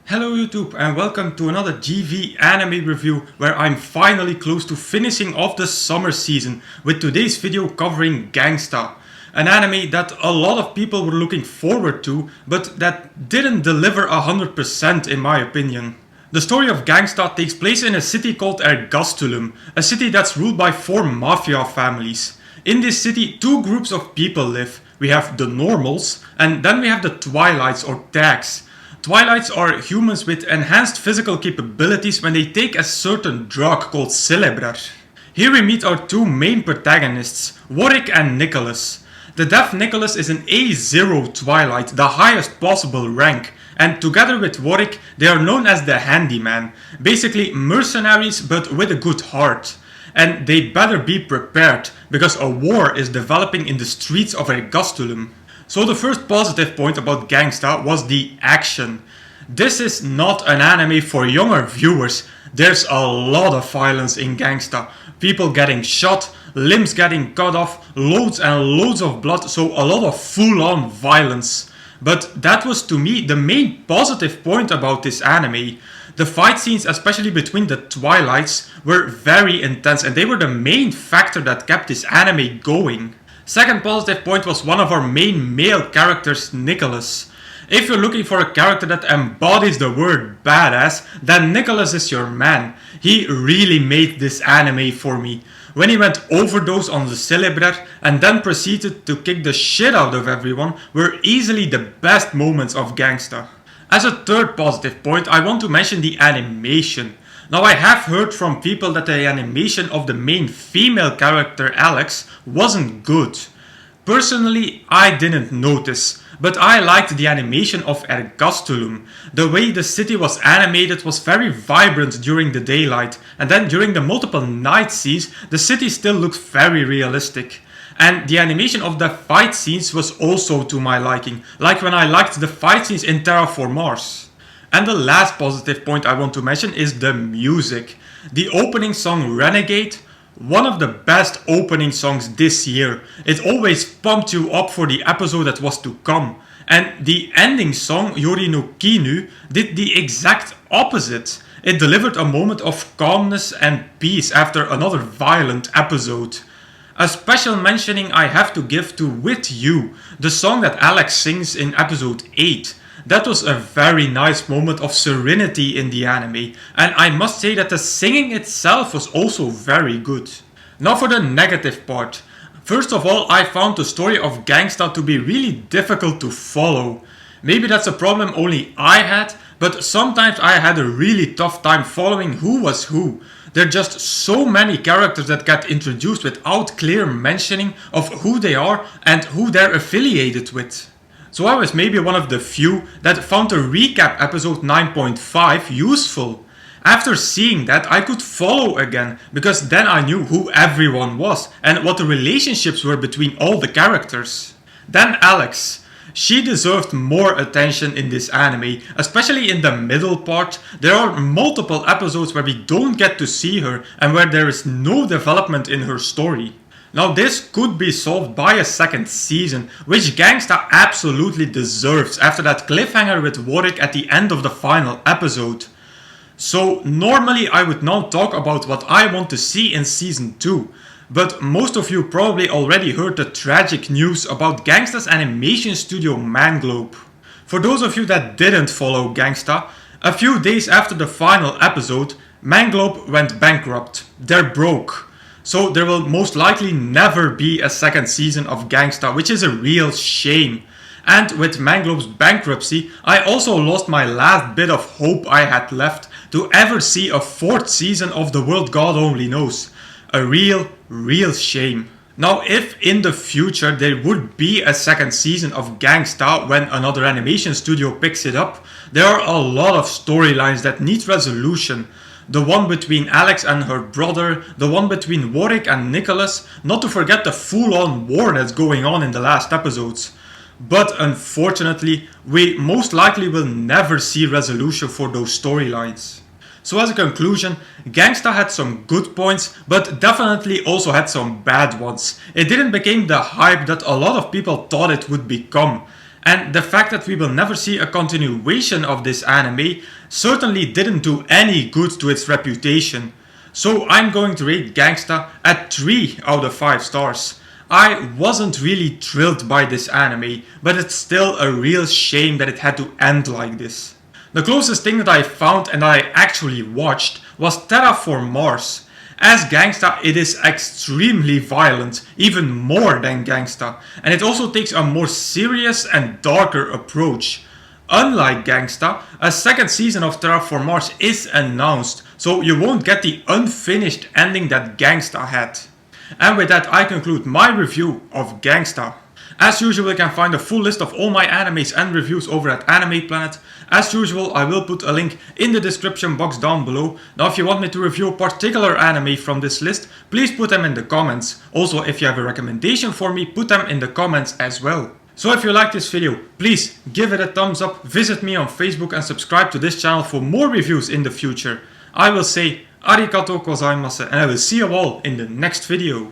Hello YouTube and welcome to another GV anime review where I'm finally close to finishing off the summer season with today's video covering Gangsta, an anime that a lot of people were looking forward to but that didn't deliver 100% in my opinion. The story of Gangsta takes place in a city called Ergastulum, a city that's ruled by four maffia families. In this city, two groups of people live. We have the normals and then we have the twilights or tags. Twilights are humans with enhanced physical capabilities when they take a certain drug called Celebrar. Here we meet our two main protagonists, Warwick and Nicholas. The deaf Nicholas is an A0 Twilight, the highest possible rank, and together with Warwick they are known as the Handyman, basically mercenaries but with a good heart. And they better be prepared, because a war is developing in the streets of Ergastulum. So the first positive point about Gangsta was the action. This is not an anime for younger viewers. There's a lot of violence in Gangsta. People getting shot, limbs getting cut off, loads and loads of blood, so a lot of full-on violence. But that was to me the main positive point about this anime. The fight scenes, especially between the Twilights, were very intense and they were the main factor that kept this anime going. Second positive point was one of our main male characters, Nicholas. If you're looking for a character that embodies the word badass, then Nicholas is your man. He really made this anime for me. When he went overdose on the Celebrar and then proceeded to kick the shit out of everyone were easily the best moments of Gangsta. As a third positive point, I want to mention the animation. Now I have heard from people that the animation of the main female character Alex wasn't good. Personally, I didn't notice, but I liked the animation of Ergastulum. The way the city was animated was very vibrant during the daylight, and then during the multiple night scenes, the city still looked very realistic. And the animation of the fight scenes was also to my liking, like when I liked the fight scenes in Terraform Mars. And the last positive point I want to mention is the music. The opening song Renegade, one of the best opening songs this year. It always pumped you up for the episode that was to come. And the ending song Yori no Kinu did the exact opposite. It delivered a moment of calmness and peace after another violent episode. A special mentioning I have to give to With You, the song that Alex sings in episode 8. That was a very nice moment of serenity in the anime, and I must say that the singing itself was also very good. Now for the negative part. First of all, I found the story of Gangsta to be really difficult to follow. Maybe that's a problem only I had, but sometimes I had a really tough time following who was who. There are just so many characters that get introduced without clear mentioning of who they are and who they're affiliated with. So I was maybe one of the few that found the recap episode 9.5 useful. After seeing that, I could follow again, because then I knew who everyone was and what the relationships were between all the characters. Then Alex. She deserved more attention in this anime, especially in the middle part. There are multiple episodes where we don't get to see her and where there is no development in her story. Now this could be solved by a second season, which Gangsta absolutely deserves after that cliffhanger with Warwick at the end of the final episode. So normally I would now talk about what I want to see in season 2, but most of you probably already heard the tragic news about Gangsta's animation studio Manglobe. For those of you that didn't follow Gangsta, a few days after the final episode, Manglobe went bankrupt. They're broke. So there will most likely never be a second season of Gangsta, which is a real shame. And with Manglobe's bankruptcy, I also lost my last bit of hope I had left to ever see a fourth season of The World God Only Knows. A real shame. Now if in the future there would be a second season of Gangsta when another animation studio picks it up, there are a lot of storylines that need resolution. The one between Alex and her brother, the one between Warwick and Nicholas, not to forget the full-on war that's going on in the last episodes. But unfortunately, we most likely will never see resolution for those storylines. So as a conclusion, Gangsta had some good points, but definitely also had some bad ones. It didn't become the hype that a lot of people thought it would become. And the fact that we will never see a continuation of this anime certainly didn't do any good to its reputation. So I'm going to rate Gangsta at 3 out of 5 stars. I wasn't really thrilled by this anime, but it's still a real shame that it had to end like this. The closest thing that I found and I actually watched was Terraform Mars. As Gangsta, it is extremely violent, even more than Gangsta, and it also takes a more serious and darker approach. Unlike Gangsta, a second season of Terraform Mars is announced, so you won't get the unfinished ending that Gangsta had. And with that, I conclude my review of Gangsta. As usual, you can find a full list of all my animes and reviews over at Anime Planet. As usual, I will put a link in the description box down below. Now if you want me to review a particular anime from this list, please put them in the comments. Also, if you have a recommendation for me, put them in the comments as well. So if you like this video, please give it a thumbs up, visit me on Facebook and subscribe to this channel for more reviews in the future. I will say arigatou gozaimasu and I will see you all in the next video.